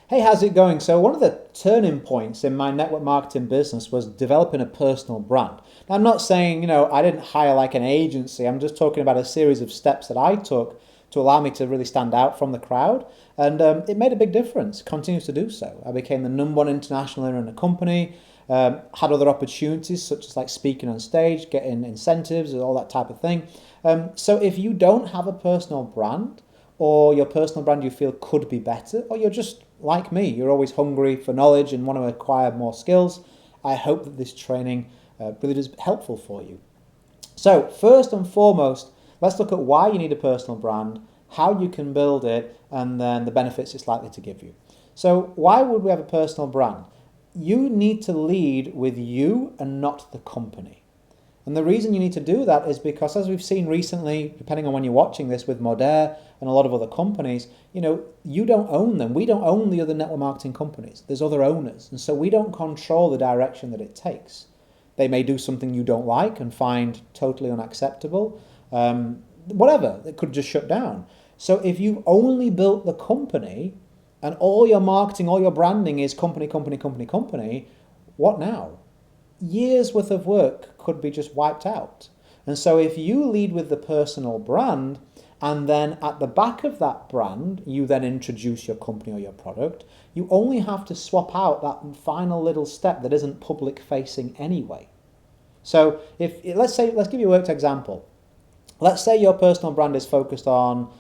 Hey, how's it going? So one of the turning points in my network marketing business was developing a personal brand. Now, I'm not saying, I didn't hire like an agency. I'm just talking about a series of steps that I took to allow me to really stand out from the crowd. And it made a big difference, continues to do so. I became the number one international leader in the company, had other opportunities such as like speaking on stage, getting incentives, and all that type of thing. So if you don't have a personal brand, or your personal brand you feel could be better, or you're just like me, you're always hungry for knowledge and want to acquire more skills, I hope that this training really is helpful for you. So first and foremost, let's look at why you need a personal brand, how you can build it, and then the benefits it's likely to give you. So why would we have a personal brand? You need to lead with you and not the company. And the reason you need to do that is because, as we've seen recently, depending on when you're watching this with Modere and a lot of other companies, you don't own them. We don't own the other network marketing companies. There's other owners. And so we don't control the direction that it takes. They may do something you don't like and find totally unacceptable. Whatever, it could just shut down. So if you've only built the company and all your marketing, all your branding is company, company, company, company, what now? Years worth of work could be just wiped out. And so if you lead with the personal brand, and then at the back of that brand, you then introduce your company or your product, you only have to swap out that final little step that isn't public facing anyway. So let's give you a worked example. Let's say your personal brand is focused on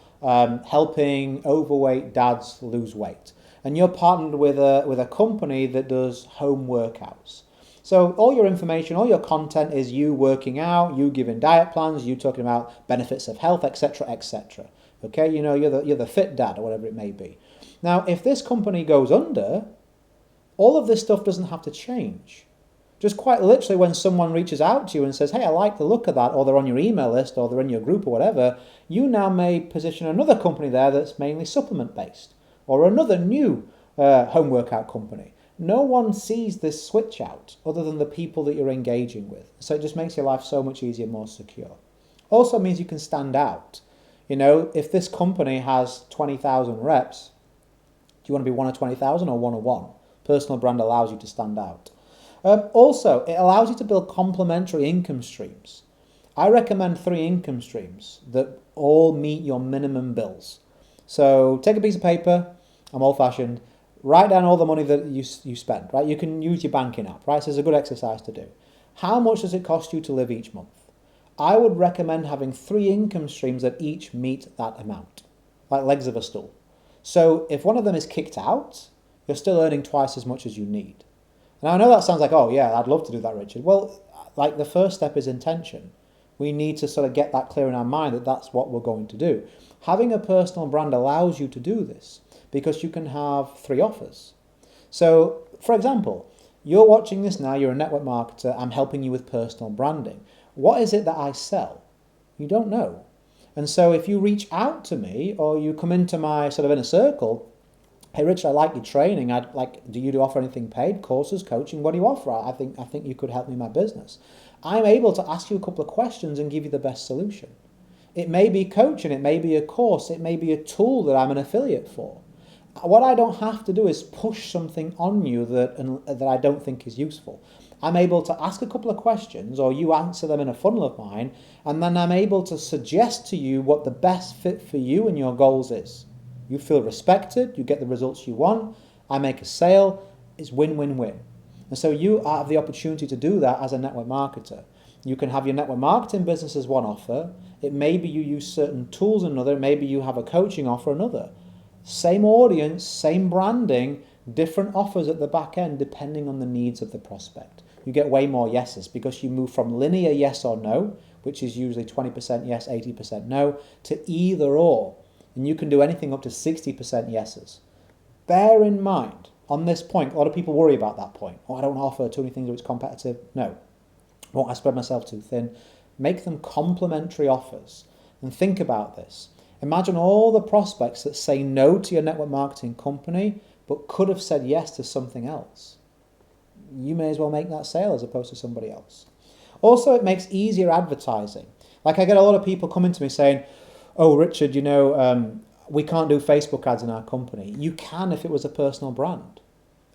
helping overweight dads lose weight, and you're partnered with a company that does home workouts. So all your information, all your content is you working out, you giving diet plans, you talking about benefits of health, etc., etc. Okay, you're the fit dad or whatever it may be. Now, if this company goes under, all of this stuff doesn't have to change. Just quite literally, when someone reaches out to you and says, "Hey, I like the look of that," or they're on your email list, or they're in your group, or whatever, you now may position another company there that's mainly supplement based, or another new home workout company. No one sees this switch out other than the people that you're engaging with. So it just makes your life so much easier, more secure. Also means you can stand out. If this company has 20,000 reps, do you want to be one of 20,000 or one of one? Personal brand allows you to stand out. Also, it allows you to build complementary income streams. I recommend 3 income streams that all meet your minimum bills. So take a piece of paper, I'm old-fashioned, write down all the money that you spend, right? You can use your banking app, right? So it's a good exercise to do. How much does it cost you to live each month? I would recommend having 3 income streams that each meet that amount, like legs of a stool. So if one of them is kicked out, you're still earning twice as much as you need. Now, I know that sounds like, oh yeah, I'd love to do that, Richard. Well, like the first step is intention. We need to sort of get that clear in our mind that that's what we're going to do. Having a personal brand allows you to do this because you can have 3 offers. So, for example, you're watching this now, you're a network marketer, I'm helping you with personal branding. What is it that I sell? You don't know. And so if you reach out to me or you come into my sort of inner circle, "Hey Richard, I like your training. Do you offer anything paid? Courses, coaching? What do you offer? I think you could help me in my business." I'm able to ask you a couple of questions and give you the best solution. It may be coaching, it may be a course, it may be a tool that I'm an affiliate for. What I don't have to do is push something on you that I don't think is useful. I'm able to ask a couple of questions, or you answer them in a funnel of mine, and then I'm able to suggest to you what the best fit for you and your goals is. You feel respected, you get the results you want, I make a sale, it's win-win-win. And so you have the opportunity to do that as a network marketer. You can have your network marketing business as one offer, it may be you use certain tools another, maybe you have a coaching offer another. Same audience, same branding, different offers at the back end depending on the needs of the prospect. You get way more yeses because you move from linear yes or no, which is usually 20% yes, 80% no, to either or. And you can do anything up to 60% yeses. Bear in mind, on this point, a lot of people worry about that point. Oh, I don't offer too many things or it's competitive. No. Won't I spread myself too thin? Make them complementary offers. And think about this. Imagine all the prospects that say no to your network marketing company, but could have said yes to something else. You may as well make that sale as opposed to somebody else. Also, it makes easier advertising. Like I get a lot of people coming to me saying, "Oh, Richard, we can't do Facebook ads in our company. You can if it was a personal brand.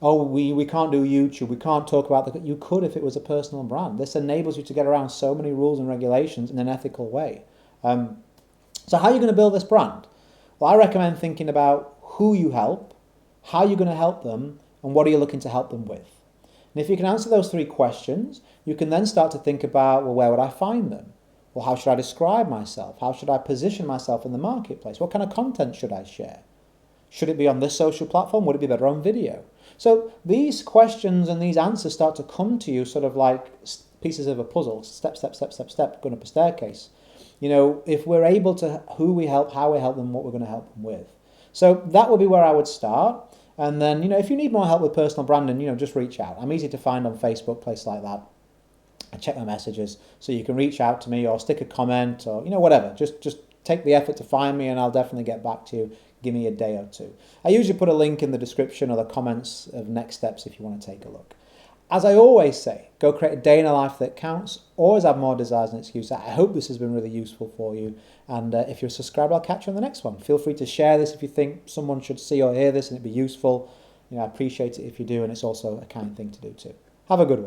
Oh, we can't do YouTube. We can't talk about the... You could if it was a personal brand. This enables you to get around so many rules and regulations in an ethical way. So how are you going to build this brand? Well, I recommend thinking about who you help, how you're going to help them, and what are you looking to help them with. And if you can answer those three questions, you can then start to think about, well, where would I find them? Well, how should I describe myself? How should I position myself in the marketplace? What kind of content should I share? Should it be on this social platform? Would it be better on video? So these questions and these answers start to come to you sort of like pieces of a puzzle, step, step, step, step, step, going up a staircase. You know, if we're able to, who we help, how we help them, what we're going to help them with. So that would be where I would start. And then, you know, if you need more help with personal branding, you know, just reach out. I'm easy to find on Facebook, places like that. I check my messages, so you can reach out to me or stick a comment or, you know, whatever. Just take the effort to find me and I'll definitely get back to you. Give me a day or two. I usually put a link in the description or the comments of next steps if you want to take a look. As I always say, go create a day in a life that counts. Always have more desires than excuses. I hope this has been really useful for you. And if you're a subscriber, I'll catch you on the next one. Feel free to share this if you think someone should see or hear this and it'd be useful. You know, I appreciate it if you do, and it's also a kind thing to do too. Have a good one.